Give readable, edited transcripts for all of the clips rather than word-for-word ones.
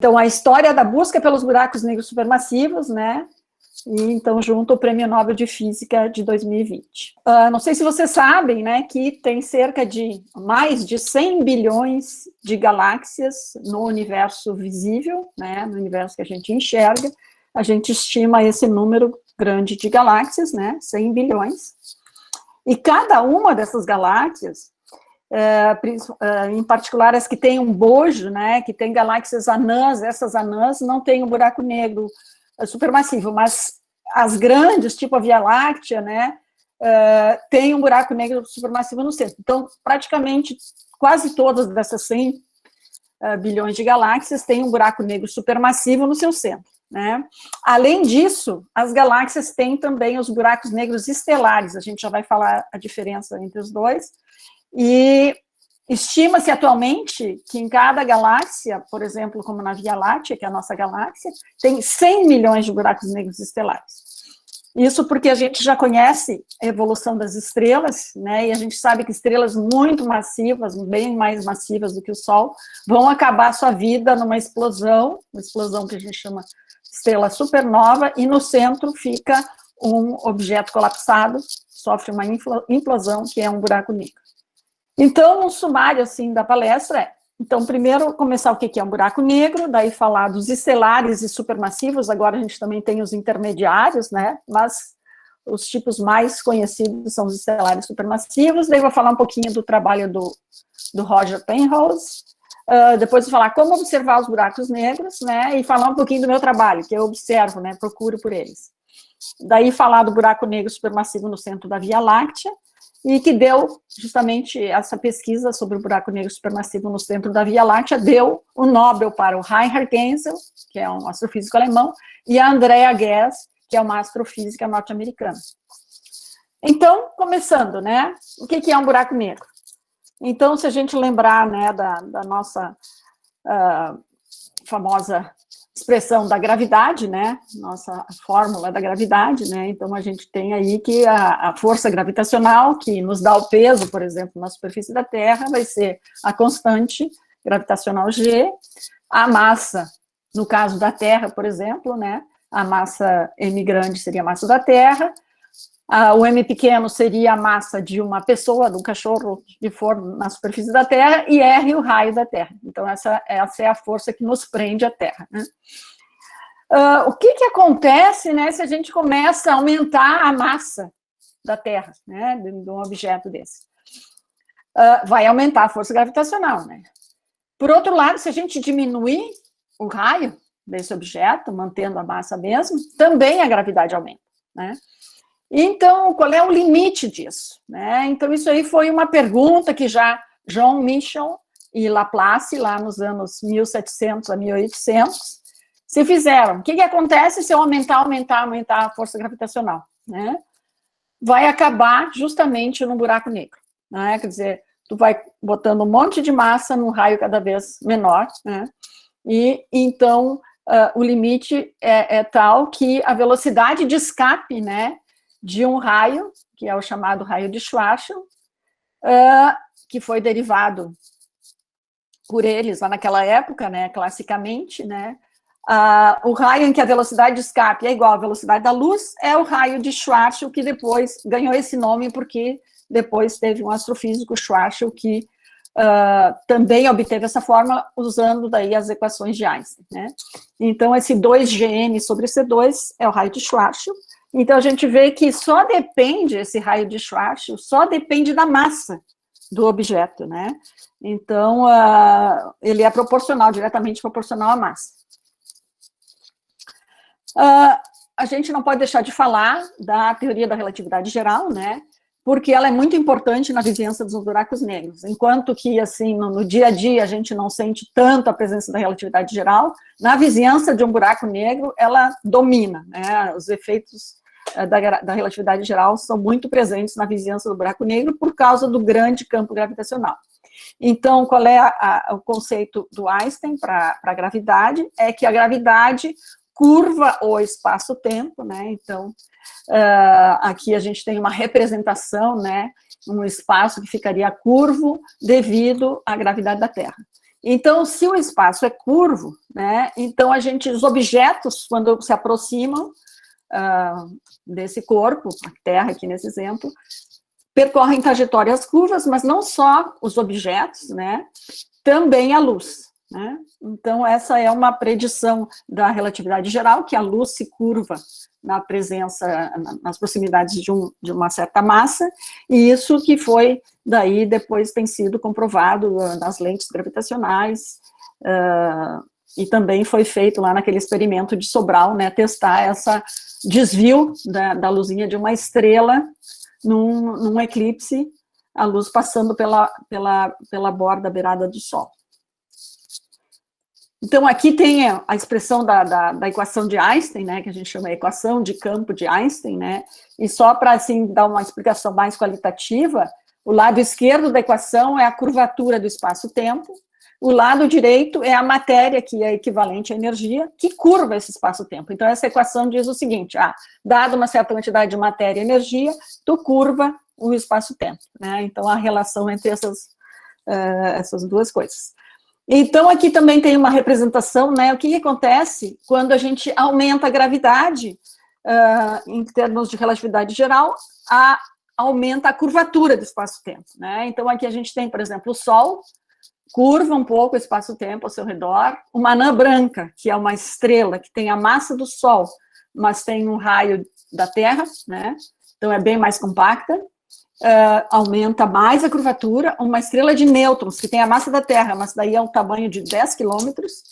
Então, a história da busca pelos buracos negros supermassivos, né? E, então, junto ao Prêmio Nobel de Física de 2020. Não sei se vocês sabem, né, que tem cerca de mais de 100 bilhões de galáxias no universo visível, né, no universo que a gente enxerga. A gente estima esse número grande de galáxias, né, 100 bilhões. E cada uma dessas galáxias, em particular as que têm um bojo, né, que tem galáxias anãs, essas anãs não têm um buraco negro supermassivo, mas as grandes, tipo a Via Láctea, né, tem um buraco negro supermassivo no centro. Então, praticamente, quase todas dessas 100 bilhões de galáxias têm um buraco negro supermassivo no seu centro, né? Além disso, as galáxias têm também os buracos negros estelares, a gente já vai falar a diferença entre os dois, e estima-se atualmente que em cada galáxia, por exemplo, como na Via Láctea, que é a nossa galáxia, tem 100 milhões de buracos negros estelares. Isso porque a gente já conhece a evolução das estrelas, né, e a gente sabe que estrelas muito massivas, bem mais massivas do que o Sol, vão acabar sua vida numa explosão que a gente chama estrela supernova, e no centro fica um objeto colapsado, sofre uma implosão, que é um buraco negro. Então, um sumário, assim, da palestra é, então, primeiro, começar o que é um buraco negro, daí falar dos estelares e supermassivos, agora a gente também tem os intermediários, né, mas os tipos mais conhecidos são os estelares supermassivos, daí vou falar um pouquinho do trabalho do Roger Penrose, depois vou falar como observar os buracos negros, né, e falar um pouquinho do meu trabalho, que eu observo, né, procuro por eles. Daí falar do buraco negro supermassivo no centro da Via Láctea, e que deu, justamente, essa pesquisa sobre o buraco negro supermassivo no centro da Via Láctea, deu o Nobel para o Reinhard Genzel, que é um astrofísico alemão, e a Andrea Ghez, que é uma astrofísica norte-americana. Então, começando, né, o que é um buraco negro? Então, se a gente lembrar, né, da nossa famosa expressão da gravidade, né, nossa fórmula da gravidade, né, então a gente tem aí que a força gravitacional que nos dá o peso, por exemplo, na superfície da Terra, vai ser a constante gravitacional G, a massa, no caso da Terra, por exemplo, né, a massa m grande seria a massa da Terra, o m pequeno seria a massa de uma pessoa, de um cachorro de forno na superfície da Terra, e r o raio da Terra. Então, essa é a força que nos prende à Terra, né? O que acontece, né, se a gente começa a aumentar a massa da Terra, né, de um objeto desse? Vai aumentar a força gravitacional, né? Por outro lado, se a gente diminuir o raio desse objeto, mantendo a massa mesmo, também a gravidade aumenta, né? Então, qual é o limite disso, né? Então, isso aí foi uma pergunta que já Jean Michel e Laplace, lá nos anos 1700 a 1800, se fizeram. O que acontece se eu aumentar a força gravitacional, né? Vai acabar justamente no buraco negro, né? Quer dizer, tu vai botando um monte de massa num raio cada vez menor, né? E então o limite é tal que a velocidade de escape, né, de um raio, que é o chamado raio de Schwarzschild, que foi derivado por eles lá naquela época, né, classicamente, né, o raio em que a velocidade de escape é igual à velocidade da luz é o raio de Schwarzschild, que depois ganhou esse nome porque depois teve um astrofísico, Schwarzschild, que também obteve essa fórmula usando daí as equações de Einstein, né? Então, esse 2Gn sobre C2 é o raio de Schwarzschild. Então, a gente vê que só depende, esse raio de Schwarzschild, só depende da massa do objeto, né? Então, ele é proporcional, diretamente proporcional à massa. A gente não pode deixar de falar da teoria da relatividade geral, né? Porque ela é muito importante na vizinhança dos buracos negros. Enquanto que, assim, no dia a dia a gente não sente tanto a presença da relatividade geral, na vizinhança de um buraco negro ela domina, né? Os efeitos da relatividade geral são muito presentes na vizinhança do buraco negro por causa do grande campo gravitacional. Então, qual é o conceito do Einstein para a gravidade? É que a gravidade curva o espaço-tempo, né? Então, aqui a gente tem uma representação, né? Um espaço que ficaria curvo devido à gravidade da Terra. Então, se o espaço é curvo, né, então os objetos, quando se aproximam desse corpo, a Terra aqui nesse exemplo, percorrem trajetórias curvas, mas não só os objetos, né, também a luz, né? Então, essa é uma predição da relatividade geral, que a luz se curva na presença, nas proximidades de uma certa massa, e isso que foi, daí, depois tem sido comprovado nas lentes gravitacionais, e também foi feito lá naquele experimento de Sobral, né, testar esse desvio da luzinha de uma estrela num eclipse, a luz passando pela borda beirada do Sol. Então, aqui tem a expressão da equação de Einstein, né, que a gente chama de equação de campo de Einstein, né, e só para, assim, dar uma explicação mais qualitativa, o lado esquerdo da equação é a curvatura do espaço-tempo, o lado direito é a matéria, que é equivalente à energia, que curva esse espaço-tempo. Então, essa equação diz o seguinte, dado uma certa quantidade de matéria e energia, tu curva o espaço-tempo, né, então a relação entre essas duas coisas. Então, aqui também tem uma representação, né, o que acontece quando a gente aumenta a gravidade, em termos de relatividade geral, aumenta a curvatura do espaço-tempo, né, então aqui a gente tem, por exemplo, o Sol, curva um pouco o espaço-tempo ao seu redor, uma anã branca, que é uma estrela que tem a massa do Sol, mas tem um raio da Terra, né, então é bem mais compacta, aumenta mais a curvatura, uma estrela de nêutrons, que tem a massa da Terra, mas daí é um tamanho de 10 quilômetros,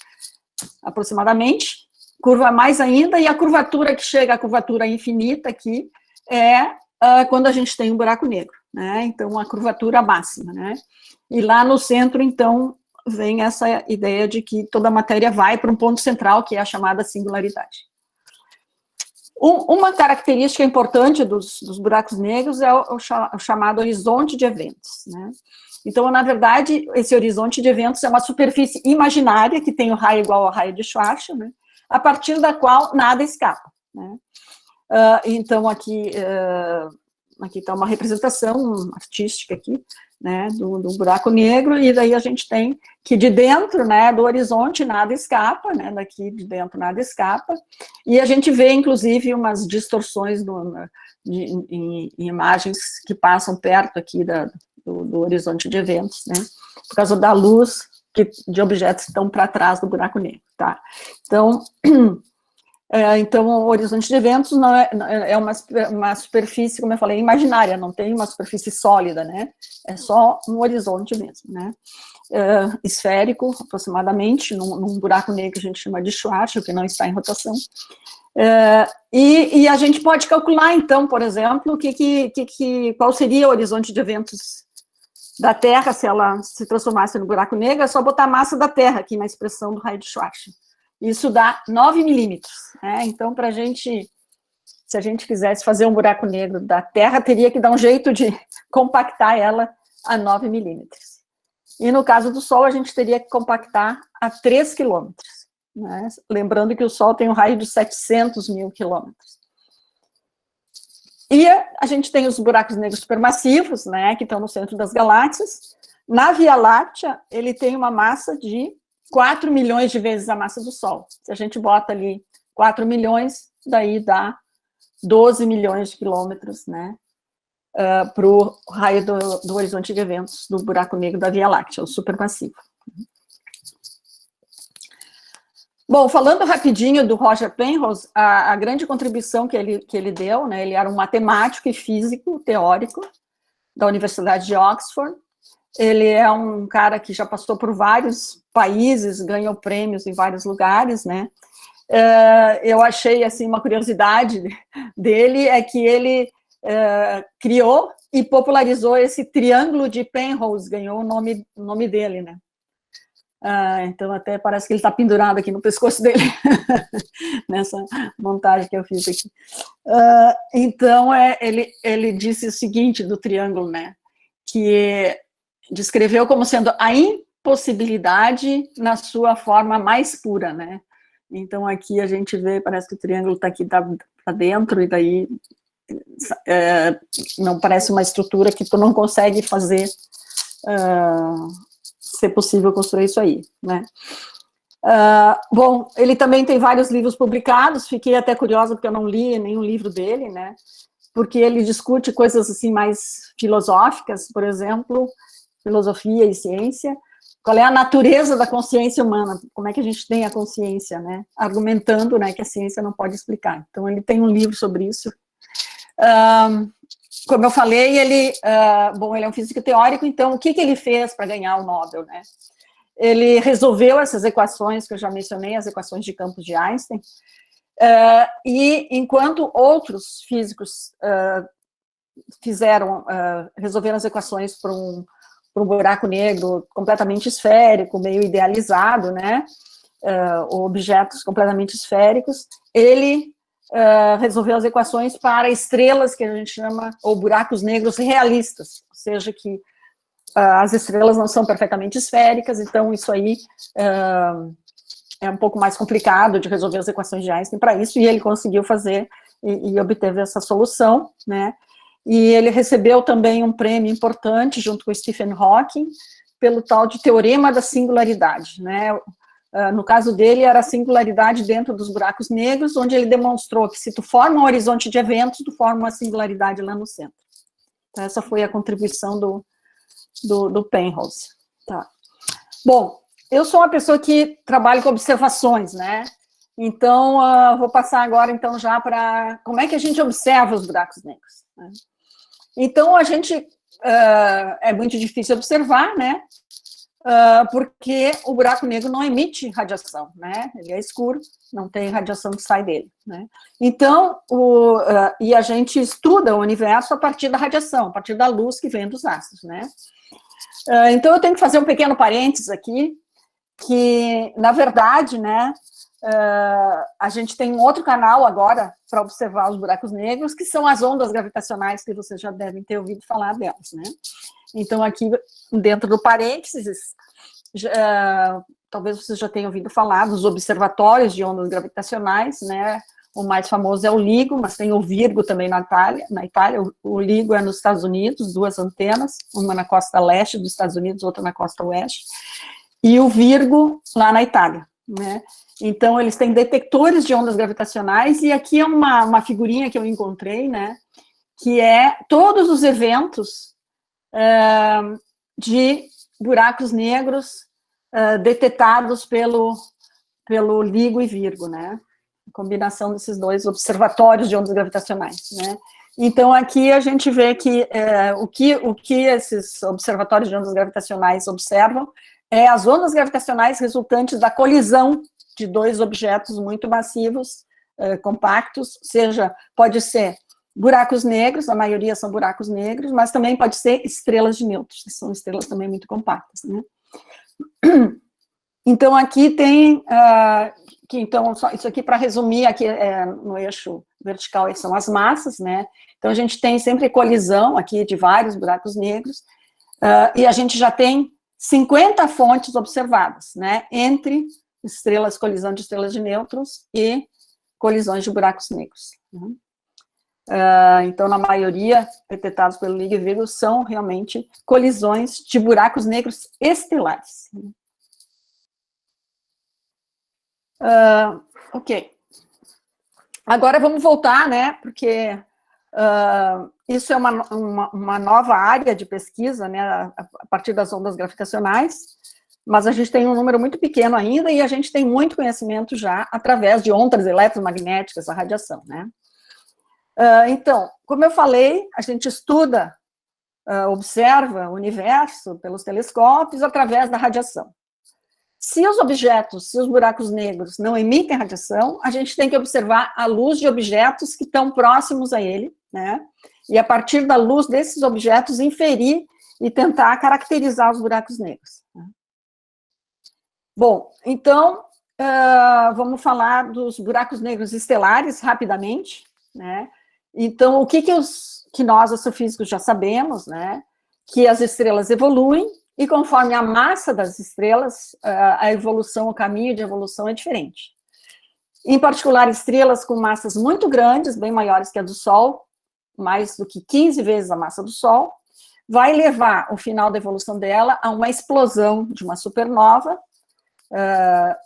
aproximadamente, curva mais ainda, e a curvatura que chega à curvatura infinita aqui é quando a gente tem um buraco negro, né, então a curvatura máxima, né, e lá no centro, então, vem essa ideia de que toda a matéria vai para um ponto central, que é a chamada singularidade. Uma característica importante dos buracos negros é o chamado horizonte de eventos, né? Então, na verdade, esse horizonte de eventos é uma superfície imaginária, que tem o raio igual ao raio de Schwarzschild, né? A partir da qual nada escapa, né? Então, aqui está uma representação artística aqui, né, do buraco negro, e daí a gente tem que de dentro, né, do horizonte nada escapa, né, daqui de dentro nada escapa, e a gente vê, inclusive, umas distorções em imagens que passam perto aqui do horizonte de eventos, né, por causa da luz de objetos que estão para trás do buraco negro, tá? Então, o horizonte de eventos não é uma superfície, como eu falei, imaginária, não tem uma superfície sólida, né? É só um horizonte mesmo, né? Esférico, aproximadamente, num buraco negro que a gente chama de Schwarzschild, que não está em rotação. E a gente pode calcular, então, por exemplo, qual seria o horizonte de eventos da Terra se ela se transformasse no buraco negro. É só botar a massa da Terra aqui na expressão do raio de Schwarzschild. Isso dá 9 milímetros, né? Então, se a gente quisesse fazer um buraco negro da Terra, teria que dar um jeito de compactar ela a 9 milímetros. E no caso do Sol, a gente teria que compactar a 3 quilômetros, né? Lembrando que o Sol tem um raio de 700 mil quilômetros. E a gente tem os buracos negros supermassivos, né, que estão no centro das galáxias. Na Via Láctea, ele tem uma massa de 4 milhões de vezes a massa do Sol. Se a gente bota ali 4 milhões, daí dá 12 milhões de quilômetros, né, para o raio do horizonte de eventos do buraco negro da Via Láctea, o supermassivo. Bom, falando rapidinho do Roger Penrose, a grande contribuição que ele deu, né, ele era um matemático e físico teórico da Universidade de Oxford. Ele é um cara que já passou por vários países, ganhou prêmios em vários lugares, né? Eu achei, assim, uma curiosidade dele, é que ele criou e popularizou esse triângulo de Penrose, ganhou o nome dele, né? Então, até parece que ele está pendurado aqui no pescoço dele, nessa montagem que eu fiz aqui. Então, ele disse o seguinte do triângulo, né? Que descreveu como sendo a impossibilidade na sua forma mais pura, né? Então, aqui a gente vê, parece que o triângulo está aqui para dentro, e daí não parece uma estrutura que tu não consegue fazer ser possível construir isso aí, né? Bom, ele também tem vários livros publicados, fiquei até curiosa porque eu não li nenhum livro dele, né? Porque ele discute coisas assim mais filosóficas, por exemplo, filosofia e ciência. Qual é a natureza da consciência humana? Como é que a gente tem a consciência, né? Argumentando, né, que a ciência não pode explicar. Então, ele tem um livro sobre isso. Como eu falei, ele é um físico teórico, então, o que ele fez para ganhar o Nobel, né? Ele resolveu essas equações que eu já mencionei, as equações de campos de Einstein, e enquanto outros físicos resolveram as equações para um buraco negro completamente esférico, meio idealizado, né, objetos completamente esféricos, ele resolveu as equações para estrelas que a gente chama, ou buracos negros realistas, ou seja, que as estrelas não são perfeitamente esféricas, então isso aí é um pouco mais complicado de resolver as equações de Einstein para isso, e ele conseguiu fazer e obteve essa solução, né? E ele recebeu também um prêmio importante, junto com Stephen Hawking, pelo tal de teorema da singularidade, né? No caso dele, era a singularidade dentro dos buracos negros, onde ele demonstrou que se tu forma um horizonte de eventos, tu forma uma singularidade lá no centro. Então, essa foi a contribuição do Penrose. Tá. Bom, eu sou uma pessoa que trabalha com observações, né? Então, vou passar agora, então, já para como é que a gente observa os buracos negros, né? Então, a gente, é muito difícil observar, né? Porque o buraco negro não emite radiação, né? Ele é escuro, não tem radiação que sai dele, né? Então, e a gente estuda o universo a partir da radiação, a partir da luz que vem dos astros, né? Então, eu tenho que fazer um pequeno parênteses aqui, que, na verdade, né, a gente tem um outro canal agora para observar os buracos negros, que são as ondas gravitacionais, que vocês já devem ter ouvido falar delas, né? Então, aqui, dentro do parênteses, talvez vocês já tenham ouvido falar dos observatórios de ondas gravitacionais, né? O mais famoso é o LIGO, mas tem o Virgo também na Itália. O LIGO é nos Estados Unidos, 2 antenas, uma na costa leste dos Estados Unidos, outra na costa oeste, e o Virgo lá na Itália, né? Então, eles têm detectores de ondas gravitacionais, e aqui é uma figurinha que eu encontrei, né? Que é todos os eventos de buracos negros detectados pelo LIGO e Virgo, né? A combinação desses dois observatórios de ondas gravitacionais, né? Então, aqui a gente vê que o que esses observatórios de ondas gravitacionais observam é as ondas gravitacionais resultantes da colisão de dois objetos muito massivos, compactos, pode ser buracos negros, a maioria são buracos negros, mas também pode ser estrelas de nêutrons, que são estrelas também muito compactas, né? Então, aqui tem, então, isso aqui para resumir, aqui no eixo vertical são as massas, né? Então, a gente tem sempre colisão aqui de vários buracos negros, e a gente já tem 50 fontes observadas, né? Entre colisão de estrelas de nêutrons e colisões de buracos negros, né? Então, na maioria, detectados pelo LIGO e Virgo, são realmente colisões de buracos negros estelares. Ok. Agora vamos voltar, né, porque isso é uma nova área de pesquisa, né, a partir das ondas gravitacionais, mas a gente tem um número muito pequeno ainda e a gente tem muito conhecimento já através de ondas eletromagnéticas, a radiação, né. Então, como eu falei, a gente estuda, observa o universo pelos telescópios através da radiação. Se os buracos negros não emitem radiação, a gente tem que observar a luz de objetos que estão próximos a ele, né? E a partir da luz desses objetos, inferir e tentar caracterizar os buracos negros, né? Bom, então, vamos falar dos buracos negros estelares rapidamente, né? Então, o que nós, astrofísicos, já sabemos, né? Que as estrelas evoluem, e conforme a massa das estrelas, a evolução, o caminho de evolução é diferente. Em particular, estrelas com massas muito grandes, bem maiores que a do Sol, mais do que 15 vezes a massa do Sol, vai levar o final da evolução dela a uma explosão de uma supernova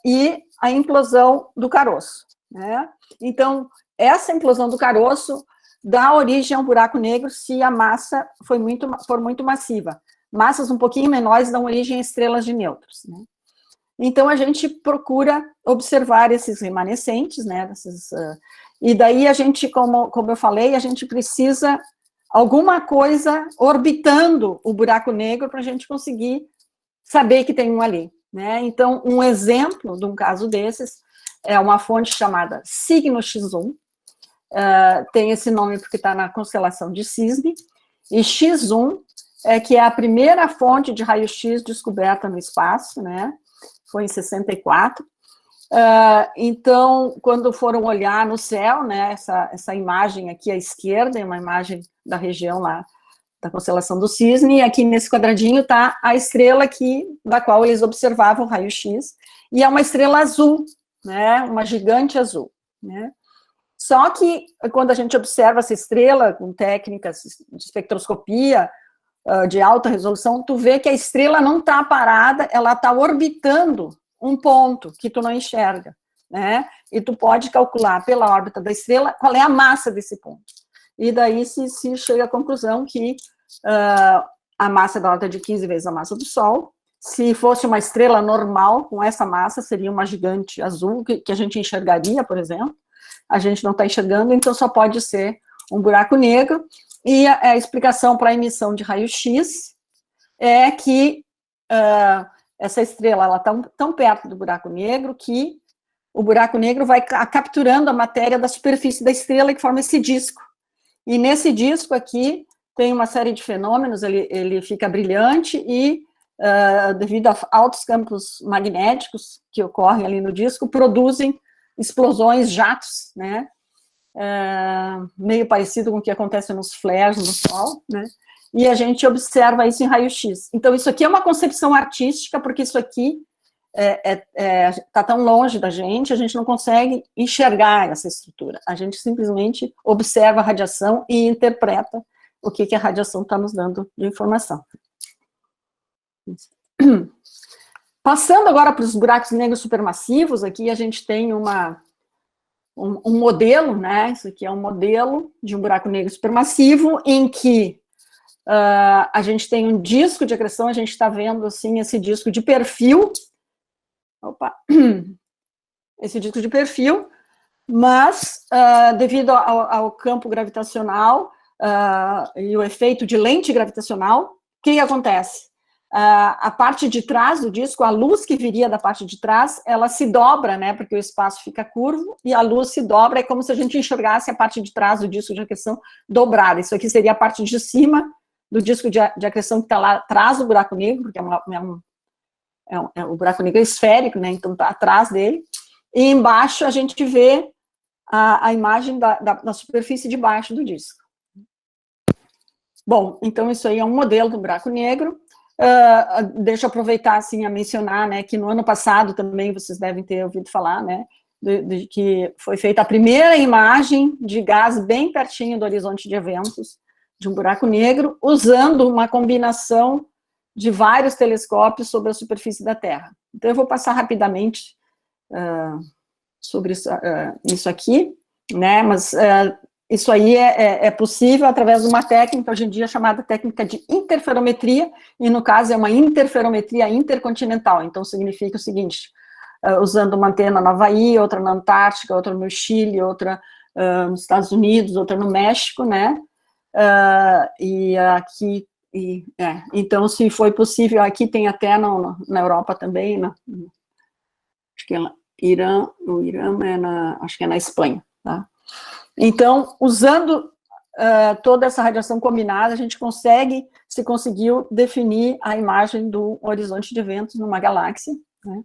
e a implosão do caroço, né? Então, essa implosão do caroço dá origem a um buraco negro se a massa for muito massiva. Massas um pouquinho menores dão origem a estrelas de nêutrons, né? Então, a gente procura observar esses remanescentes, né? E daí a gente, como eu falei, a gente precisa alguma coisa orbitando o buraco negro para a gente conseguir saber que tem um ali, né? Então, um exemplo de um caso desses é uma fonte chamada Signo X1, tem esse nome porque está na constelação de Cisne, e X1 que é a primeira fonte de raio-x descoberta no espaço, né? Foi em 64. Então, quando foram olhar no céu, né, essa imagem aqui à esquerda, é uma imagem da região lá, da constelação do Cisne, e aqui nesse quadradinho está a estrela da qual eles observavam o raio-x, e é uma estrela azul, né, uma gigante azul, né. Só que, quando a gente observa essa estrela com técnicas de espectroscopia de alta resolução, tu vê que a estrela não está parada, ela está orbitando um ponto que tu não enxerga, né? E tu pode calcular pela órbita da estrela qual é a massa desse ponto. E daí se chega à conclusão que a massa da órbita é de 15 vezes a massa do Sol. Se fosse uma estrela normal, com essa massa, seria uma gigante azul, que a gente enxergaria, por exemplo. A gente não está enxergando, então só pode ser um buraco negro. E a explicação para a emissão de raio-x é que essa estrela está tão perto do buraco negro que o buraco negro vai capturando a matéria da superfície da estrela que forma esse disco. E nesse disco aqui tem uma série de fenômenos, ele fica brilhante e, devido a altos campos magnéticos que ocorrem ali no disco, produzem explosões, jatos, né? Meio parecido com o que acontece nos flares no Sol, né? E a gente observa isso em raio-x. Então, isso aqui é uma concepção artística, porque isso aqui está tão longe da gente, a gente não consegue enxergar essa estrutura. A gente simplesmente observa a radiação e interpreta o que a radiação está nos dando de informação. Passando agora para os buracos negros supermassivos, aqui a gente tem um modelo, né? Isso aqui é um modelo de um buraco negro supermassivo, em que a gente tem um disco de acreção, a gente está vendo, assim, esse disco de perfil, esse disco de perfil, mas, devido ao campo gravitacional e o efeito de lente gravitacional, o que acontece? A parte de trás do disco, a luz que viria da parte de trás, ela se dobra, né, porque o espaço fica curvo, e a luz se dobra, é como se a gente enxergasse a parte de trás do disco de acreção dobrada. Isso aqui seria a parte de cima do disco de acreção que está lá atrás do buraco negro, porque o buraco negro é esférico, né, então está atrás dele, e embaixo a gente vê a imagem da superfície de baixo do disco. Bom, então isso aí é um modelo do buraco negro. Deixa eu aproveitar, assim, a mencionar, né, que no ano passado também vocês devem ter ouvido falar, né, de que foi feita a primeira imagem de gás bem pertinho do horizonte de eventos de um buraco negro, usando uma combinação de vários telescópios sobre a superfície da Terra. Então, eu vou passar rapidamente sobre isso aqui, né, mas isso aí é possível através de uma técnica, hoje em dia, chamada técnica de interferometria, e no caso é uma interferometria intercontinental. Então, significa o seguinte, usando uma antena no Havaí, outra na Antártica, outra no Chile, outra nos Estados Unidos, outra no México, né, e aqui, então, se foi possível, aqui tem até na Europa também, acho que é o Irã acho que é na Espanha, tá? Então, usando toda essa radiação combinada, a gente conseguiu definir a imagem do horizonte de eventos numa galáxia, né,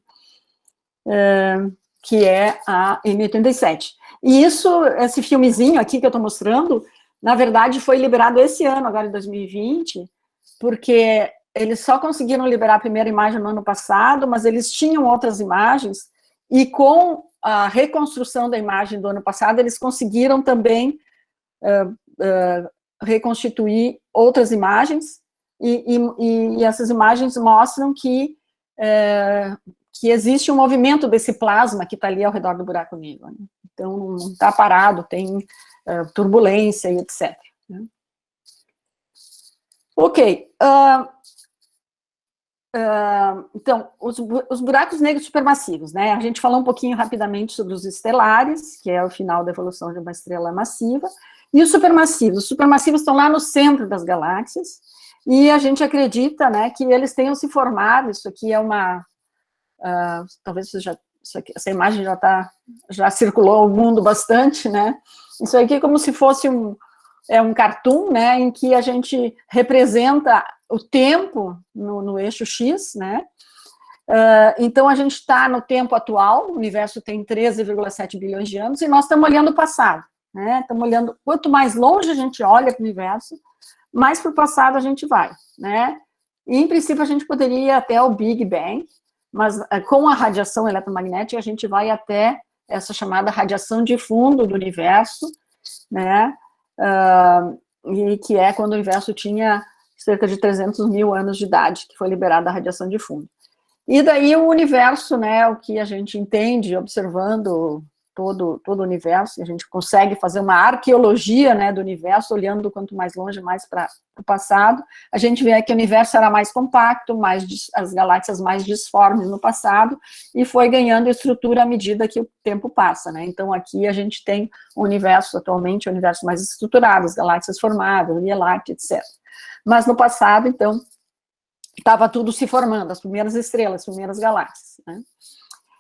que é a M87. E esse filmezinho aqui que eu estou mostrando, na verdade, foi liberado esse ano, agora em 2020, porque eles só conseguiram liberar a primeira imagem no ano passado, mas eles tinham outras imagens, e com a reconstrução da imagem do ano passado, eles conseguiram também reconstituir outras imagens, e essas imagens mostram que existe um movimento desse plasma que está ali ao redor do buraco negro, né? Então, não está parado, tem turbulência e etc. Né? Ok. Então, os buracos negros supermassivos, né? A gente falou um pouquinho rapidamente sobre os estelares, que é o final da evolução de uma estrela massiva, e os supermassivos. Os supermassivos estão lá no centro das galáxias, e a gente acredita, né, que eles tenham se formado. Isso aqui é uma... talvez essa imagem já circulou o mundo bastante, né? Isso aqui é como se fosse um cartoon, né, em que a gente representa o tempo no eixo X, né? Então, a gente está no tempo atual, o universo tem 13,7 bilhões de anos, e nós estamos olhando o passado, né? Estamos olhando, quanto mais longe a gente olha para o universo, mais para o passado a gente vai, né? E, em princípio, a gente poderia ir até o Big Bang, mas com a radiação eletromagnética, a gente vai até essa chamada radiação de fundo do universo, né? E que é quando o universo tinha cerca de 300 mil anos de idade, que foi liberada a radiação de fundo. E daí o universo, né, o que a gente entende observando todo o universo, a gente consegue fazer uma arqueologia, né, do universo, olhando quanto mais longe, mais para o passado, a gente vê que o universo era mais compacto, as galáxias mais disformes no passado, e foi ganhando estrutura à medida que o tempo passa, né? Então, aqui a gente tem o universo, atualmente, o universo mais estruturado, as galáxias formadas, Via Láctea, etc. Mas no passado, então, estava tudo se formando, as primeiras estrelas, as primeiras galáxias, né?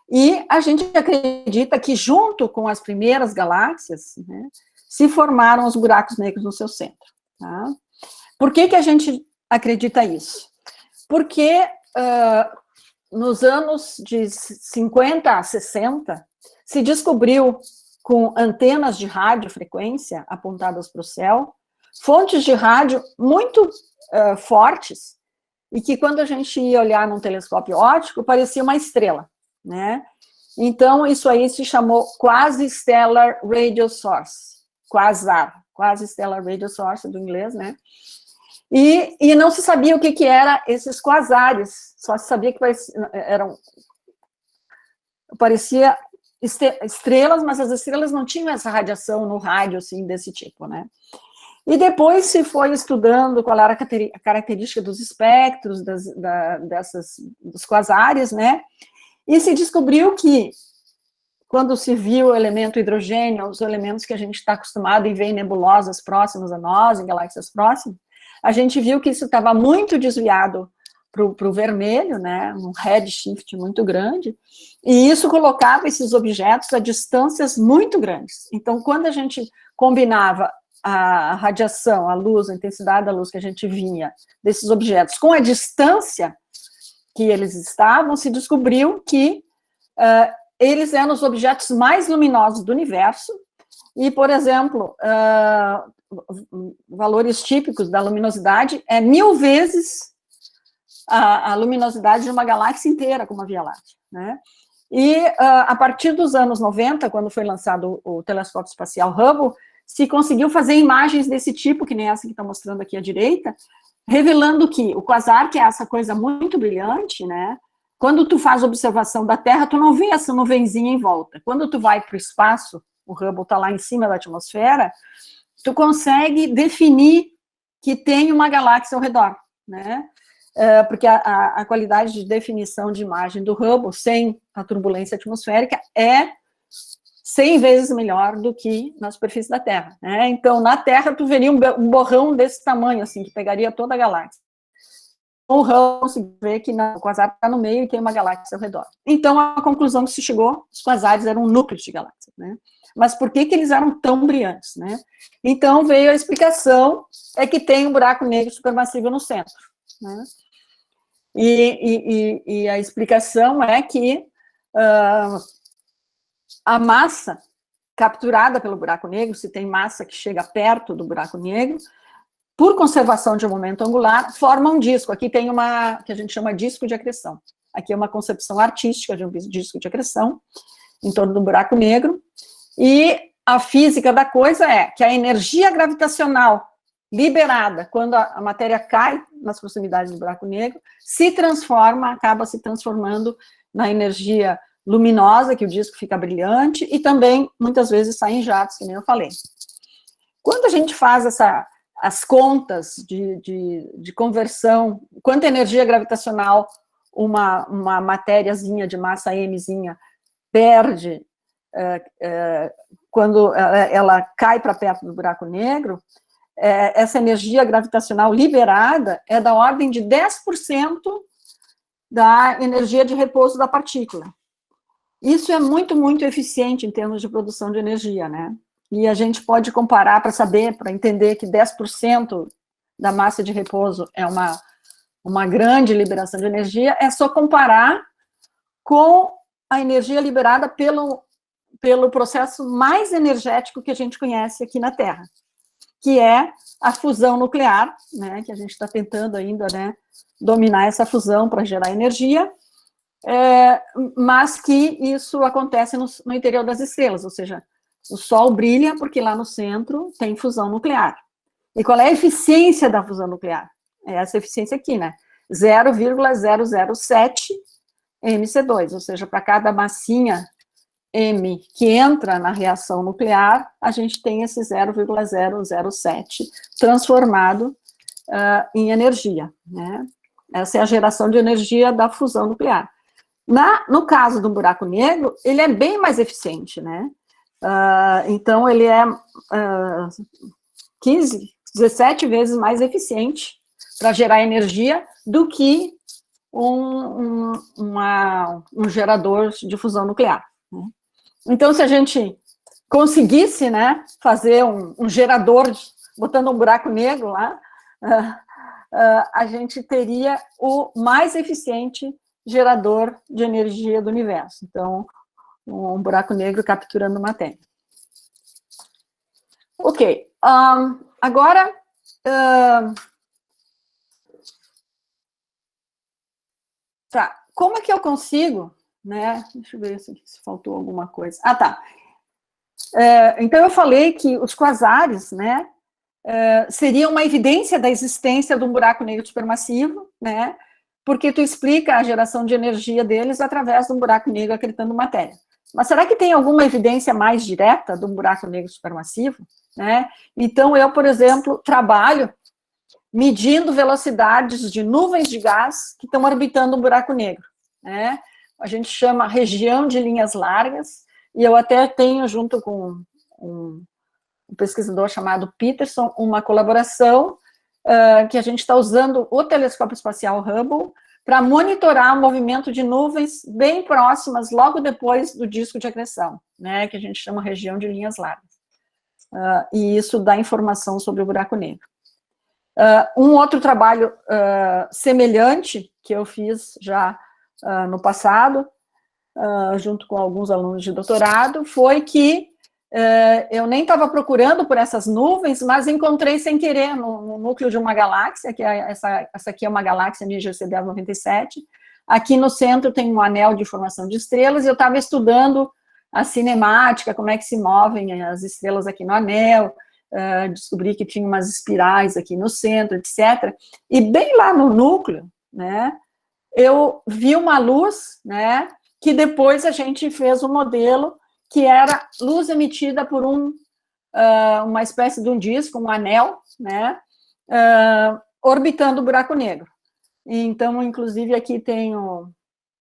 E a gente acredita que, junto com as primeiras galáxias, né, se formaram os buracos negros no seu centro. Tá? Por que a gente acredita isso? Porque nos anos de 50 a 60, se descobriu, com antenas de radiofrequência apontadas para o céu, fontes de rádio muito fortes, e que, quando a gente ia olhar num telescópio óptico, parecia uma estrela, né? Então, isso aí se chamou Quasi-Stellar Radio Source, Quasi-Stellar Radio Source, do inglês, né? E não se sabia o que eram esses quasares, só se sabia que parecia estrelas, mas as estrelas não tinham essa radiação no rádio, assim, desse tipo, né? E depois se foi estudando qual era a característica dos espectros, dos quasares, né? E se descobriu que, quando se viu o elemento hidrogênio, os elementos que a gente está acostumado em ver em nebulosas próximas a nós, em galáxias próximas, a gente viu que isso estava muito desviado para o vermelho, né, um redshift muito grande, e isso colocava esses objetos a distâncias muito grandes. Então, quando a gente combinava a radiação, a luz, a intensidade da luz que a gente vinha desses objetos com a distância que eles estavam, se descobriu que eles eram os objetos mais luminosos do universo, e, por exemplo, valores típicos da luminosidade é 1000 vezes a luminosidade de uma galáxia inteira, como a Via Láctea, né? E, a partir dos anos 90, quando foi lançado o telescópio espacial Hubble, se conseguiu fazer imagens desse tipo, que nem essa que está mostrando aqui à direita, revelando que o quasar, que é essa coisa muito brilhante, né? Quando tu faz observação da Terra, tu não vê essa nuvenzinha em volta. Quando tu vai para o espaço, o Hubble está lá em cima da atmosfera, tu consegue definir que tem uma galáxia ao redor, né? Porque a qualidade de definição de imagem do Hubble, sem a turbulência atmosférica, é 100 vezes melhor do que na superfície da Terra, né? Então, na Terra, tu veria um borrão desse tamanho, assim, que pegaria toda a galáxia. Com o Hubble, conseguiu ver que o quasar está no meio e tem uma galáxia ao redor. Então, a conclusão que se chegou, os quasares eram núcleos de galáxias, né? Mas por que eles eram tão brilhantes, né? Então, veio a explicação, é que tem um buraco negro supermassivo no centro, né? E a explicação é que a massa capturada pelo buraco negro, se tem massa que chega perto do buraco negro, por conservação de um momento angular, forma um disco. Aqui tem uma, que a gente chama disco de acreção. Aqui é uma concepção artística de um disco de acreção, em torno do buraco negro, e a física da coisa é que a energia gravitacional liberada quando a matéria cai nas proximidades do buraco negro, se transforma, acaba se transformando na energia luminosa, que o disco fica brilhante, e também, muitas vezes, sai em jatos, que nem eu falei. Quando a gente faz as contas de conversão, quanta energia gravitacional uma matériazinha de massa mzinha perde quando ela cai para perto do buraco negro, essa energia gravitacional liberada é da ordem de 10% da energia de repouso da partícula. Isso é muito, muito eficiente em termos de produção de energia, né? E a gente pode comparar para saber, para entender que 10% da massa de repouso é uma grande liberação de energia, é só comparar com a energia liberada pelo processo mais energético que a gente conhece aqui na Terra, que é a fusão nuclear, né, que a gente está tentando ainda, né, dominar essa fusão para gerar energia, mas que isso acontece no interior das estrelas, ou seja, o Sol brilha porque lá no centro tem fusão nuclear. E qual é a eficiência da fusão nuclear? É essa eficiência aqui, né? 0,007 MC2, ou seja, para cada massinha M que entra na reação nuclear, a gente tem esse 0,007 transformado em energia, né? Essa é a geração de energia da fusão nuclear. No caso do buraco negro, ele é bem mais eficiente, né? Então, ele é 17 vezes mais eficiente para gerar energia do que um gerador de fusão nuclear, né? Então, se a gente conseguisse, né, fazer um gerador, botando um buraco negro lá, a gente teria o mais eficiente gerador de energia do universo. Então, um buraco negro capturando matéria. Ok. Agora, tá. Como é que eu consigo, né? Deixa eu ver se faltou alguma coisa. Ah, tá. Então, eu falei que os quasares, né, seriam uma evidência da existência de um buraco negro supermassivo, né, porque tu explica a geração de energia deles através de um buraco negro acretando matéria. Mas será que tem alguma evidência mais direta de um buraco negro supermassivo, né? Então, eu, por exemplo, trabalho medindo velocidades de nuvens de gás que estão orbitando um buraco negro, né? A gente chama região de linhas largas, e eu até tenho, junto com um pesquisador chamado Peterson, uma colaboração que a gente está usando o telescópio espacial Hubble para monitorar o movimento de nuvens bem próximas, logo depois do disco de acreção, né, que a gente chama região de linhas largas. E isso dá informação sobre o buraco negro. Um outro trabalho semelhante que eu fiz já no passado, junto com alguns alunos de doutorado, foi que eu nem estava procurando por essas nuvens, mas encontrei sem querer no núcleo de uma galáxia, que essa aqui é uma galáxia NGCD 97, aqui no centro tem um anel de formação de estrelas, e eu estava estudando a cinemática, como é que se movem as estrelas aqui no anel, descobri que tinha umas espirais aqui no centro, etc. E bem lá no núcleo, né, eu vi uma luz, né, que depois a gente fez um modelo que era luz emitida por uma espécie de um disco, um anel, né, orbitando o buraco negro. Então, inclusive, aqui tenho,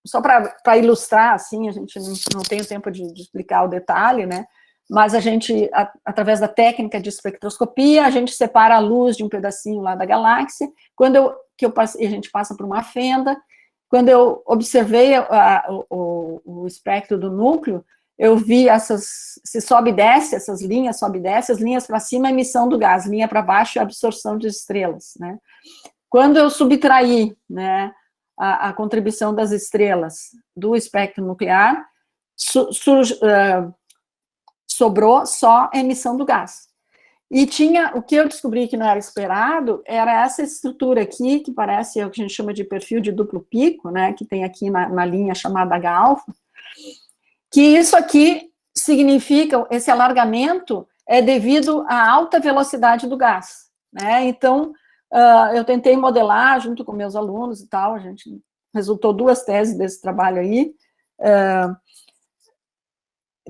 só para ilustrar, assim, a gente não tem o tempo de explicar o detalhe, né, mas a gente, através da técnica de espectroscopia, a gente separa a luz de um pedacinho lá da galáxia, a gente passa por uma fenda. Quando eu observei o espectro do núcleo, eu vi se sobe e desce, essas linhas, sobe e desce, as linhas para cima, a emissão do gás, linha para baixo, a absorção de estrelas, né? Quando eu subtraí, né, a contribuição das estrelas do espectro nuclear, sobrou só a emissão do gás. E o que eu descobri que não era esperado, era essa estrutura aqui, que parece o que a gente chama de perfil de duplo pico, né, que tem aqui na linha chamada H-alfa, que isso aqui significa, esse alargamento é devido à alta velocidade do gás, né, então, Eu tentei modelar junto com meus alunos e tal, a gente resultou 2 teses desse trabalho aí.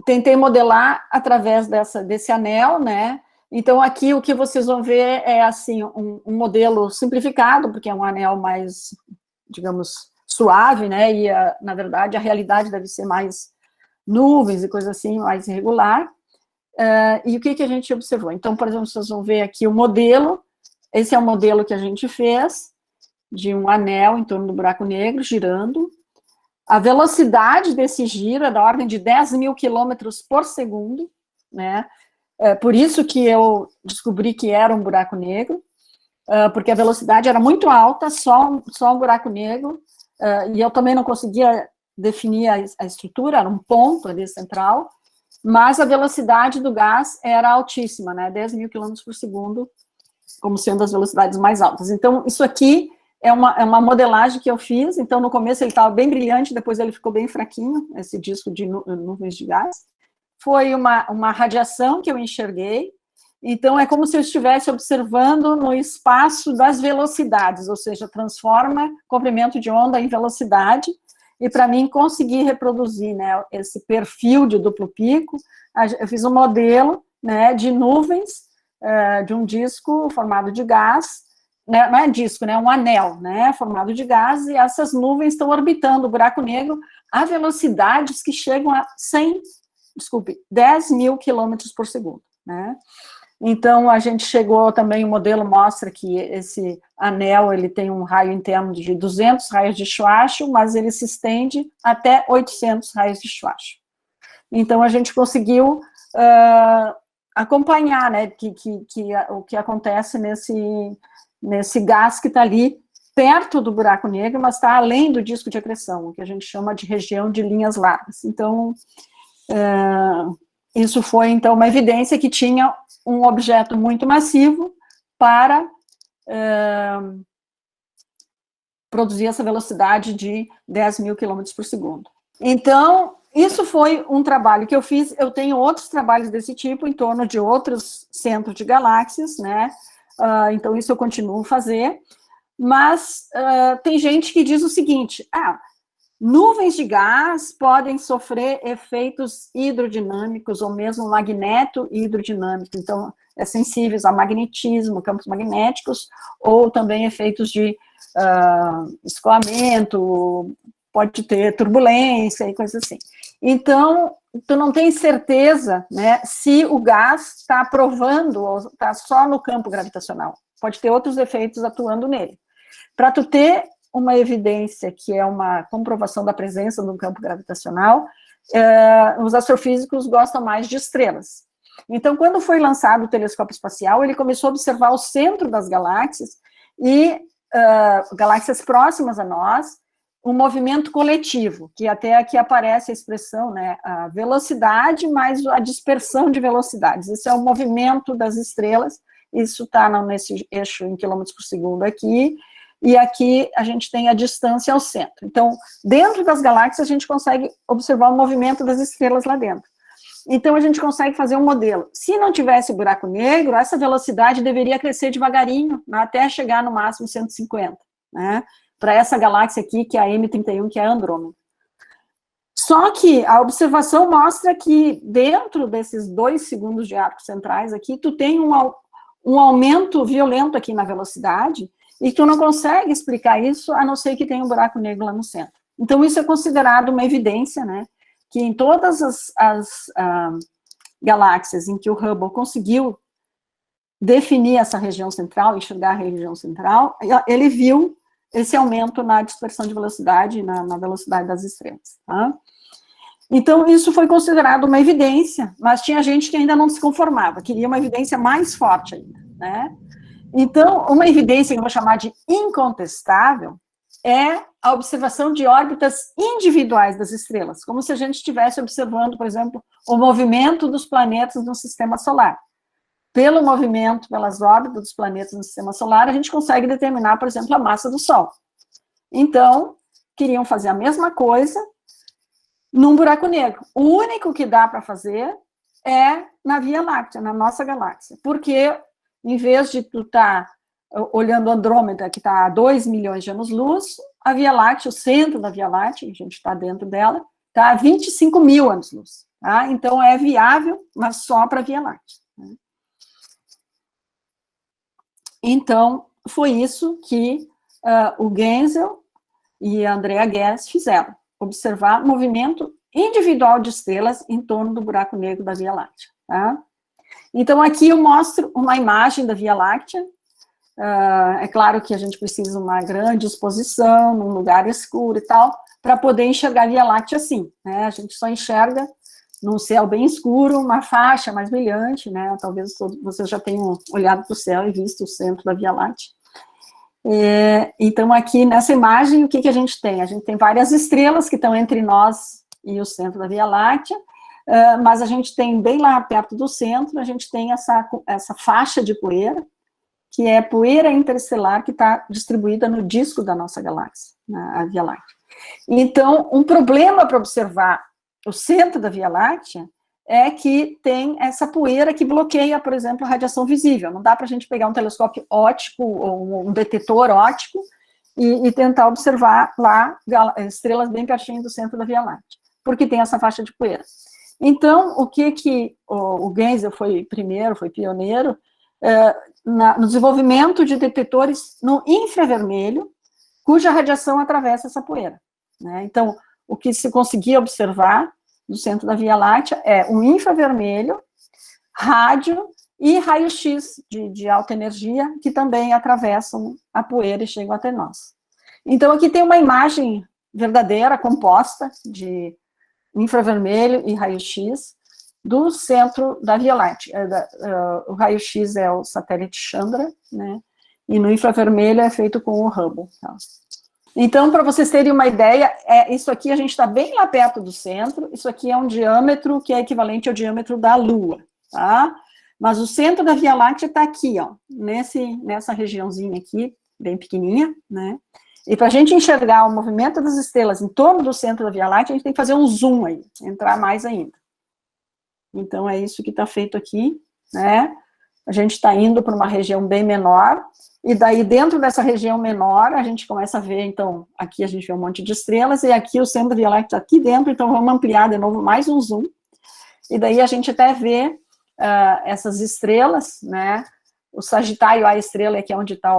Tentei modelar através desse anel, né? Então, aqui o que vocês vão ver é, assim, um modelo simplificado, porque é um anel mais, digamos, suave, né? E, na verdade, a realidade deve ser mais nuvens e coisa assim, mais irregular. E o que a gente observou? Então, por exemplo, vocês vão ver aqui o modelo. Esse é o modelo que a gente fez, de um anel em torno do buraco negro, girando. A velocidade desse giro é da ordem de 10 mil quilômetros por segundo, né? Por isso que eu descobri que era um buraco negro, porque a velocidade era muito alta, só um buraco negro, e eu também não conseguia definir a estrutura, era um ponto ali central, mas a velocidade do gás era altíssima, né? 10 mil quilômetros por segundo, como sendo as velocidades mais altas. Então, isso aqui é uma modelagem que eu fiz. Então, no começo ele estava bem brilhante, depois ele ficou bem fraquinho, esse disco de nuvens de gás. Foi uma radiação que eu enxerguei. Então, é como se eu estivesse observando no espaço das velocidades, ou seja, transforma comprimento de onda em velocidade. E para mim conseguir reproduzir, né, esse perfil de duplo pico, eu fiz um modelo, né, de nuvens, de um disco formado de gás, né, não é disco, né, um anel, né, formado de gás, e essas nuvens estão orbitando o buraco negro a velocidades que chegam a 10 mil quilômetros por segundo, né. Então, a gente chegou também, o modelo mostra que esse anel, ele tem um raio interno de 200 raios de Schwarzschild, mas ele se estende até 800 raios de Schwarzschild. Então, a gente conseguiu acompanhar, né, o que acontece nesse gás que está ali perto do buraco negro, mas está além do disco de acreção, o que a gente chama de região de linhas largas. Então, isso foi, então, uma evidência que tinha um objeto muito massivo para produzir essa velocidade de 10 mil quilômetros por segundo. Então, isso foi um trabalho que eu fiz. Eu tenho outros trabalhos desse tipo em torno de outros centros de galáxias, né? Então, isso eu continuo a fazer. Mas tem gente que diz o seguinte: nuvens de gás podem sofrer efeitos hidrodinâmicos ou mesmo magneto-hidrodinâmico, então, sensíveis a magnetismo, campos magnéticos, ou também efeitos de escoamento, pode ter turbulência e coisas assim. Então, tu não tem certeza, né, se o gás está aprovando ou está só no campo gravitacional. Pode ter outros efeitos atuando nele. Para tu ter uma evidência que é uma comprovação da presença do campo gravitacional, os astrofísicos gostam mais de estrelas. Então, quando foi lançado o telescópio espacial, ele começou a observar o centro das galáxias e galáxias próximas a nós, um movimento coletivo, que até aqui aparece a expressão, né, a velocidade mais a dispersão de velocidades. Isso é o movimento das estrelas, isso está nesse eixo em quilômetros por segundo aqui, e aqui a gente tem a distância ao centro. Então, dentro das galáxias, a gente consegue observar o movimento das estrelas lá dentro. Então, a gente consegue fazer um modelo. Se não tivesse o buraco negro, essa velocidade deveria crescer devagarinho, até chegar no máximo 150, né? Para essa galáxia aqui, que é a M31, que é a Andrômeda. Só que a observação mostra que dentro desses 2 segundos de arco centrais aqui, tu tem um aumento violento aqui na velocidade, e tu não consegue explicar isso, a não ser que tenha um buraco negro lá no centro. Então, isso é considerado uma evidência, né, que em todas as galáxias em que o Hubble conseguiu definir essa região central, enxergar a região central, ele viu esse aumento na dispersão de velocidade, na velocidade das estrelas. Tá? Então, isso foi considerado uma evidência, mas tinha gente que ainda não se conformava, queria uma evidência mais forte ainda, né? Então, uma evidência que eu vou chamar de incontestável é a observação de órbitas individuais das estrelas, como se a gente estivesse observando, por exemplo, o movimento dos planetas no sistema solar. Pelo movimento, pelas órbitas dos planetas no sistema solar, a gente consegue determinar, por exemplo, a massa do Sol. Então, queriam fazer a mesma coisa num buraco negro. O único que dá para fazer é na Via Láctea, na nossa galáxia, porque em vez de tu estar olhando Andrômeda, que está a 2 milhões de anos-luz, a Via Láctea, o centro da Via Láctea, a gente está dentro dela, está a 25 mil anos-luz. Tá? Então, é viável, mas só para a Via Láctea. Né? Então, foi isso que o Genzel e a Andrea Ghez fizeram, observar movimento individual de estrelas em torno do buraco negro da Via Láctea. Tá? Então, aqui eu mostro uma imagem da Via Láctea. É claro que a gente precisa de uma grande exposição, num lugar escuro e tal, para poder enxergar a Via Láctea assim, né? A gente só enxerga num céu bem escuro, uma faixa mais brilhante, né? Talvez vocês já tenham olhado para o céu e visto o centro da Via Láctea. Então, aqui nessa imagem, o que a gente tem? A gente tem várias estrelas que estão entre nós e o centro da Via Láctea, mas a gente tem bem lá perto do centro, a gente tem essa faixa de poeira, que é poeira interestelar que está distribuída no disco da nossa galáxia, a Via Láctea. Então, um problema para observar o centro da Via Láctea é que tem essa poeira que bloqueia, por exemplo, a radiação visível. Não dá para a gente pegar um telescópio óptico ou um detetor óptico e tentar observar lá estrelas bem pertinho do centro da Via Láctea, porque tem essa faixa de poeira. Então, o que o Genzel foi pioneiro, no desenvolvimento de detetores no infravermelho, cuja radiação atravessa essa poeira. Né? Então, o que se conseguia observar no centro da Via Láctea é o infravermelho, rádio e raio-x de alta energia, que também atravessam a poeira e chegam até nós. Então, aqui tem uma imagem verdadeira, composta de infravermelho e raio-x, do centro da Via Láctea. O raio-x é o satélite Chandra, né? E no infravermelho é feito com o Hubble. Tá? Então, para vocês terem uma ideia, isso aqui a gente está bem lá perto do centro, isso aqui é um diâmetro que é equivalente ao diâmetro da Lua, tá? Mas o centro da Via Láctea está aqui, ó, nessa regiãozinha aqui, bem pequenininha, né? E para a gente enxergar o movimento das estrelas em torno do centro da Via Láctea, a gente tem que fazer um zoom aí, entrar mais ainda. Então, é isso que está feito aqui, né? A gente está indo para uma região bem menor, e daí, dentro dessa região menor, a gente começa a ver, então, aqui a gente vê um monte de estrelas, e aqui o centro da Via Láctea está aqui dentro, então vamos ampliar de novo mais um zoom, e daí a gente até vê essas estrelas, né? O Sagitário A estrela é que é onde está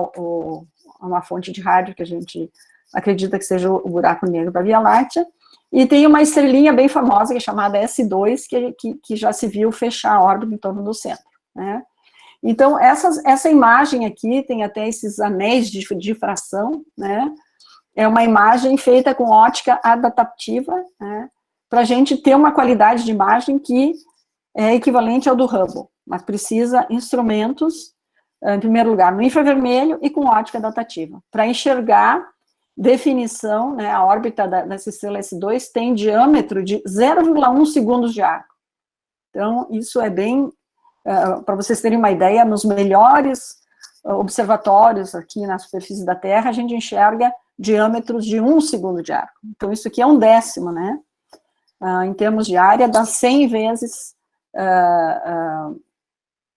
uma fonte de rádio que a gente acredita que seja o buraco negro da Via Láctea, e tem uma estrelinha bem famosa, que é chamada S2, que já se viu fechar a órbita em torno do centro, né? Então, essa imagem aqui tem até esses anéis de difração, né? É uma imagem feita com ótica adaptativa, né? Para a gente ter uma qualidade de imagem que é equivalente ao do Hubble, mas precisa instrumentos, em primeiro lugar, no infravermelho e com ótica adaptativa, para enxergar definição, né, a órbita dessa estrela S2 tem diâmetro de 0,1 segundos de arco. Então, isso é bem, para vocês terem uma ideia, nos melhores observatórios aqui na superfície da Terra, a gente enxerga diâmetros de 1 segundo de arco. Então, isso aqui é 1/10, né? Em termos de área, dá 100 vezes, a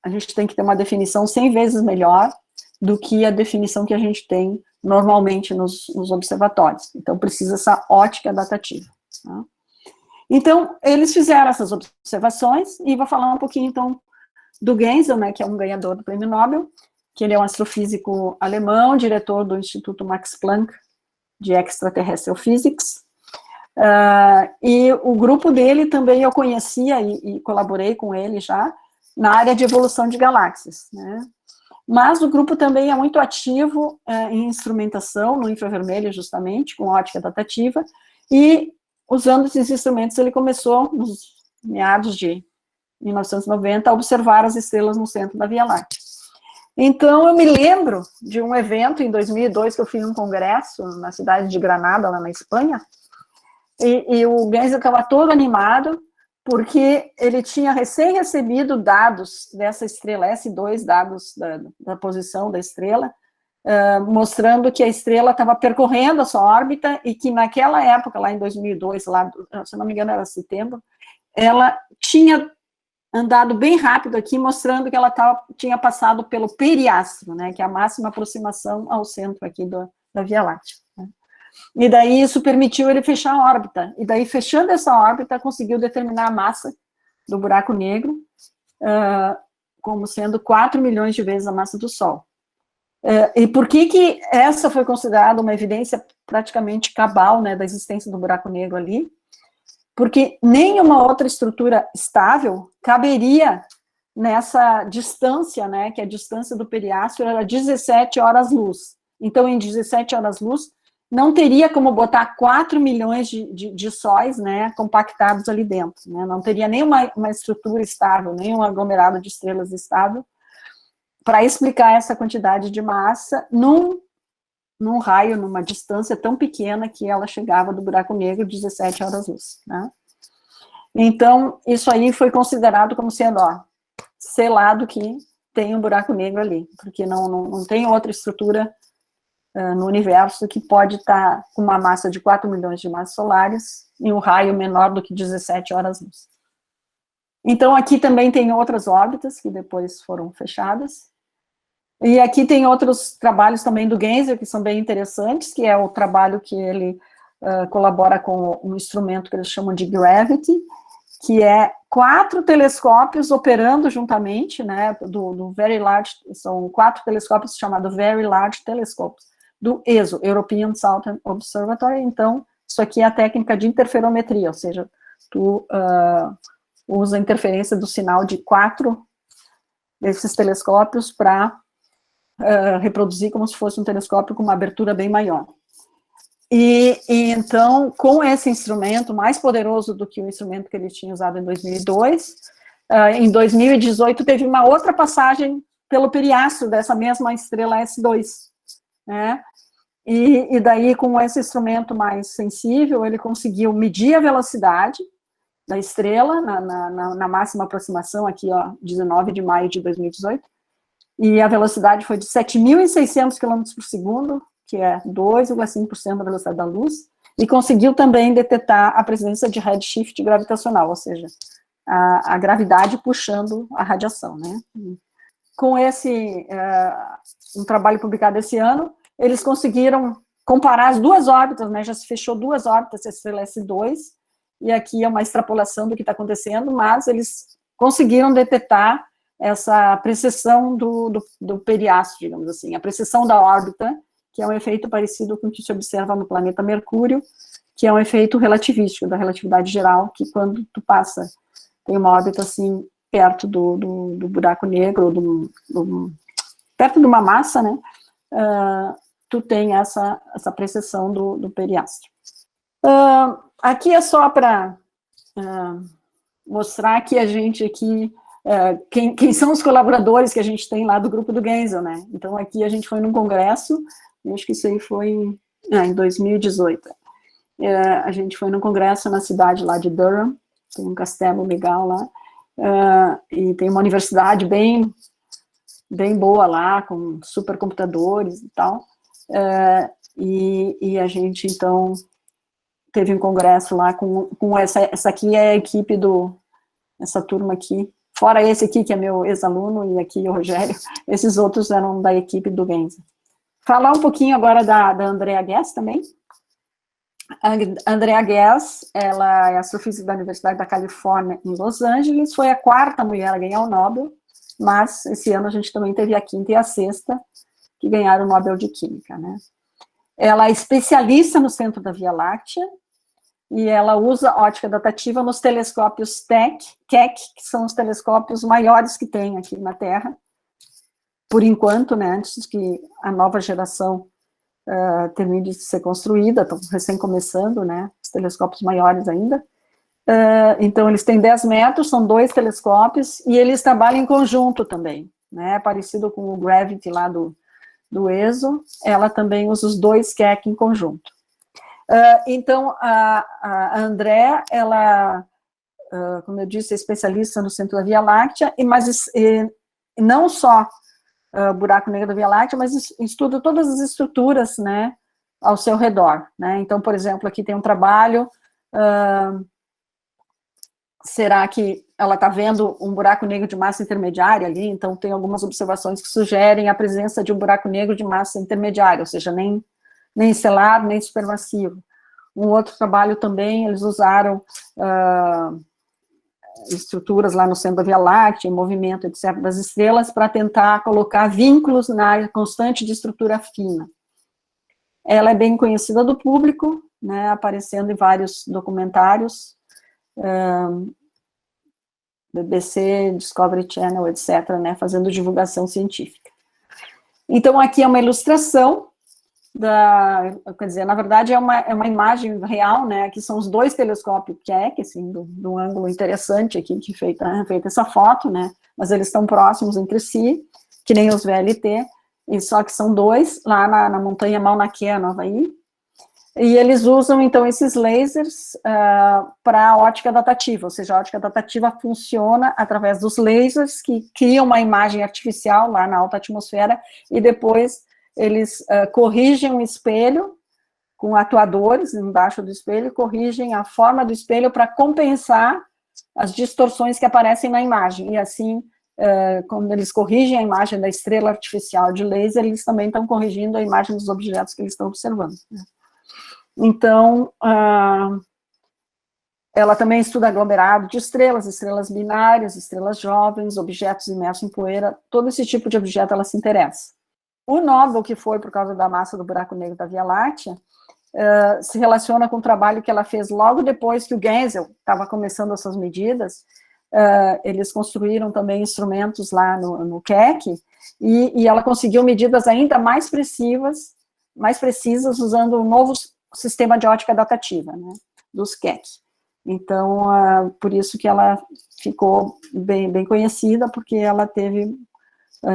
gente tem que ter uma definição 100 vezes melhor do que a definição que a gente tem normalmente nos observatórios. Então, precisa essa ótica adaptativa. Tá? Então, eles fizeram essas observações, e vou falar um pouquinho, então, do Genzel, né, que é um ganhador do Prêmio Nobel, que ele é um astrofísico alemão, diretor do Instituto Max Planck de Extraterrestrial Physics, e o grupo dele também eu conhecia e colaborei com ele já na área de evolução de galáxias, né? Mas o grupo também é muito ativo em instrumentação, no infravermelho, justamente, com ótica adaptativa, e usando esses instrumentos ele começou, nos meados de 1990, a observar as estrelas no centro da Via Láctea. Então, eu me lembro de um evento em 2002, que eu fui em um congresso na cidade de Granada, lá na Espanha, e o Genzel estava todo animado, porque ele tinha recém recebido dados dessa estrela S2, dados da posição da estrela, mostrando que a estrela estava percorrendo a sua órbita e que naquela época, lá em 2002, lá, se não me engano era setembro, ela tinha andado bem rápido aqui, mostrando que ela tinha passado pelo periastro, né, que é a máxima aproximação ao centro aqui da Via Láctea. Né. E daí isso permitiu ele fechar a órbita, e daí fechando essa órbita, conseguiu determinar a massa do buraco negro, como sendo 4 milhões de vezes a massa do Sol. E por que essa foi considerada uma evidência praticamente cabal, né, da existência do buraco negro ali? Porque nenhuma outra estrutura estável caberia nessa distância, né, que a distância do periastro era 17 horas-luz. Então, em 17 horas-luz, não teria como botar 4 milhões de sóis, né, compactados ali dentro, né, não teria nenhuma estrutura estável, nenhum aglomerado de estrelas estável, para explicar essa quantidade de massa num raio, numa distância tão pequena que ela chegava do buraco negro 17 horas-luz, né? Então, isso aí foi considerado como sendo, selado que tem um buraco negro ali, porque não tem outra estrutura no universo que pode estar com uma massa de 4 milhões de massas solares em um raio menor do que 17 horas-luz. Então, aqui também tem outras órbitas que depois foram fechadas. E aqui tem outros trabalhos também do Genzel, que são bem interessantes, que é o trabalho que ele colabora com um instrumento que eles chamam de Gravity, que é 4 telescópios operando juntamente, né, do Very Large, são 4 telescópios chamados Very Large Telescopes, do ESO, European Southern Observatory. Então, isso aqui é a técnica de interferometria, ou seja, tu usa a interferência do sinal de 4 desses telescópios para reproduzir como se fosse um telescópio com uma abertura bem maior. E então, com esse instrumento, mais poderoso do que o instrumento que ele tinha usado em 2002, em 2018 teve uma outra passagem pelo periastro dessa mesma estrela S2, né? E daí, com esse instrumento mais sensível, ele conseguiu medir a velocidade da estrela na máxima aproximação, aqui, 19 de maio de 2018, e a velocidade foi de 7.600 km por segundo, que é 2,5% da velocidade da luz, e conseguiu também detectar a presença de redshift gravitacional, ou seja, a gravidade puxando a radiação, né? Com esse, um trabalho publicado esse ano, eles conseguiram comparar as duas órbitas, né? Já se fechou 2 órbitas, a estrela S2, e aqui é uma extrapolação do que está acontecendo, mas eles conseguiram detectar essa precessão do periastro, digamos assim, a precessão da órbita, que é um efeito parecido com o que se observa no planeta Mercúrio, que é um efeito relativístico, da relatividade geral, que quando tu passa, tem uma órbita assim, perto do buraco negro, perto de uma massa, né, tu tem essa precessão do periastro. Aqui é só para mostrar que a gente aqui, quem são os colaboradores que a gente tem lá do grupo do Genzel, né? Então, aqui a gente foi num congresso, eu acho que isso aí foi em 2018. A gente foi num congresso na cidade lá de Durham, tem um castelo legal lá, e tem uma universidade bem boa lá, com supercomputadores e tal, e a gente, então, teve um congresso lá com essa aqui é a equipe essa turma aqui, fora esse aqui, que é meu ex-aluno, e aqui o Rogério, esses outros eram da equipe do Genzel. Falar um pouquinho agora da Andrea Ghez também. A Andrea Ghez, ela é astrofísica da Universidade da Califórnia, em Los Angeles, foi a 4ª mulher a ganhar o Nobel, mas esse ano a gente também teve a 5ª e a 6ª que ganharam o Nobel de Química, né? Ela é especialista no centro da Via Láctea, e ela usa ótica datativa nos telescópios Keck, que são os telescópios maiores que tem aqui na Terra, por enquanto, né, antes que a nova geração termine de ser construída, estão recém começando, né, os telescópios maiores ainda. Então, eles têm 10 metros, são 2 telescópios, e eles trabalham em conjunto também, né, parecido com o Gravity lá do ESO, ela também usa os 2 Keck em conjunto. Então, a Andrea, ela, como eu disse, é especialista no centro da Via Láctea, mas não só buraco negro da Via Láctea, mas estuda todas as estruturas, né, ao seu redor, né? Então, por exemplo, aqui tem um trabalho será que ela está vendo um buraco negro de massa intermediária ali? Então, tem algumas observações que sugerem a presença de um buraco negro de massa intermediária, ou seja, nem estelar, nem supermassivo. Um outro trabalho também, eles usaram estruturas lá no centro da Via Láctea, em movimento, etc., das estrelas, para tentar colocar vínculos na área constante de estrutura fina. Ela é bem conhecida do público, né, aparecendo em vários documentários, BBC, Discovery Channel, etc., né, fazendo divulgação científica. Então, aqui é uma ilustração quer dizer, na verdade, é uma imagem real, né, aqui são os dois telescópios Keck, assim, do ângulo interessante aqui, que feita essa foto, né, mas eles estão próximos entre si, que nem os VLT, e só que são dois, lá na montanha Mauna Kea, no Havaí, e eles usam, então, esses lasers para ótica datativa, ou seja, a ótica datativa funciona através dos lasers que criam uma imagem artificial lá na alta atmosfera, e depois eles corrigem o espelho com atuadores embaixo do espelho, corrigem a forma do espelho para compensar as distorções que aparecem na imagem, e assim, quando eles corrigem a imagem da estrela artificial de laser, eles também estão corrigindo a imagem dos objetos que eles estão observando. Então, ela também estuda aglomerado de estrelas, estrelas binárias, estrelas jovens, objetos imersos em poeira, todo esse tipo de objeto ela se interessa. O Nobel, que foi por causa da massa do buraco negro da Via Láctea, se relaciona com o trabalho que ela fez logo depois que o Genzel estava começando essas medidas. Eles construíram também instrumentos lá no Keck, e ela conseguiu medidas ainda mais precisas usando um novo sistema de ótica datativa, né, dos Keck. Então, por isso que ela ficou bem conhecida, porque ela teve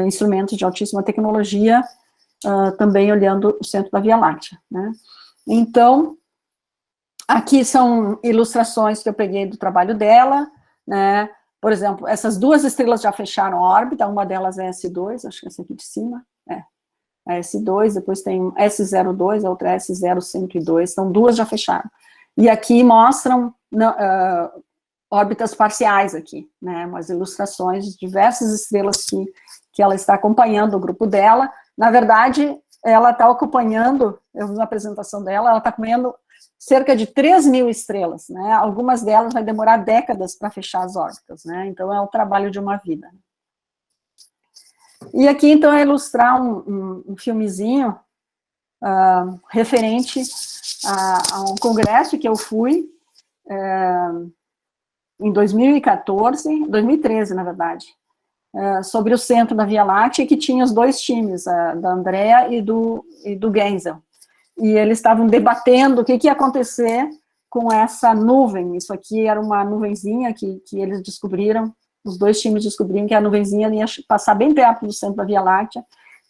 instrumentos de altíssima tecnologia, também olhando o centro da Via Láctea, né. Então, aqui são ilustrações que eu peguei do trabalho dela, né, por exemplo, essas duas estrelas já fecharam a órbita, uma delas é S2, acho que essa aqui de cima, a S2, depois tem S02, a outra é S0102, então duas já fecharam. E aqui mostram órbitas parciais aqui, né, umas ilustrações de diversas estrelas que ela está acompanhando o grupo dela. Na verdade, ela está acompanhando, eu vi uma apresentação dela, ela está acompanhando cerca de 3.000 estrelas, né, algumas delas vai demorar décadas para fechar as órbitas, né, então é o trabalho de uma vida. E aqui, então, é ilustrar um filmezinho referente a um congresso que eu fui em 2013, na verdade, sobre o centro da Via Láctea, que tinha os dois times, da Andrea e do Genzel. E eles estavam debatendo o que ia acontecer com essa nuvem. Isso aqui era uma nuvenzinha que eles descobriram, os dois times descobriram que a nuvenzinha ia passar bem perto do centro da Via Láctea,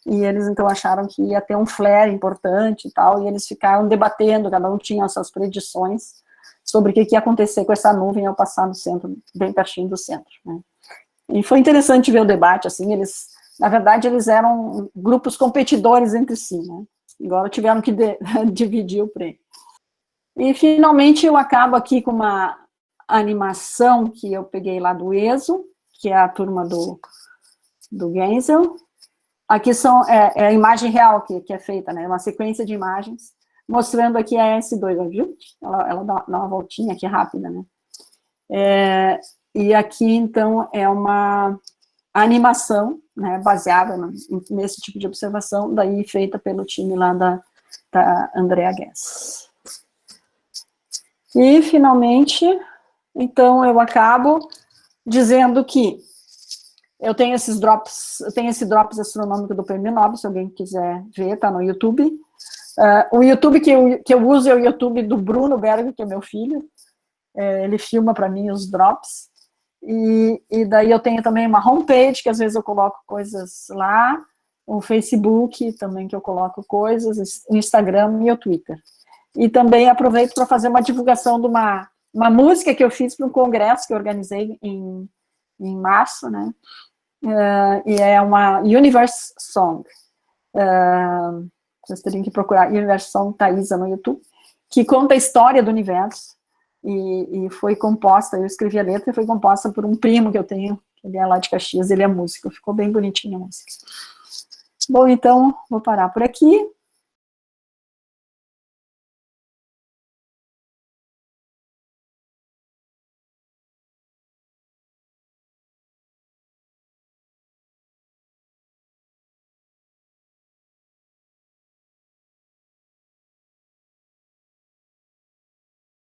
e eles, então, acharam que ia ter um flare importante e tal, e eles ficaram debatendo, cada um tinha as suas predições sobre o que ia acontecer com essa nuvem ao passar no centro, bem pertinho do centro, né. E foi interessante ver o debate, assim, na verdade, eles eram grupos competidores entre si, né, agora tiveram que dividir o prêmio. E, finalmente, eu acabo aqui com uma animação que eu peguei lá do ESO, que é a turma do Genzel. Aqui é a imagem real que é feita, né, uma sequência de imagens, mostrando aqui a S2, viu? Ela dá uma voltinha aqui rápida, né. E aqui, então, é uma animação, né, baseada nesse tipo de observação, daí feita pelo time lá da Andrea Ghez. E, finalmente, então, eu acabo dizendo que eu tenho esse drops astronômico do Prêmio Nobel, se alguém quiser ver, tá no YouTube. O YouTube que eu uso é o YouTube do Bruno Berg, que é meu filho, ele filma para mim os drops, e daí eu tenho também uma homepage, que às vezes eu coloco coisas lá, o Facebook também que eu coloco coisas, o Instagram e o Twitter. E também aproveito para fazer uma divulgação de uma música que eu fiz para um congresso que eu organizei em março, né, e é uma Universe Song, vocês teriam que procurar Universe Song Thaisa no YouTube, que conta a história do universo, e foi composta, eu escrevi a letra e foi composta por um primo que eu tenho, ele é lá de Caxias, ele é músico, ficou bem bonitinha a música. Bom, então, vou parar por aqui.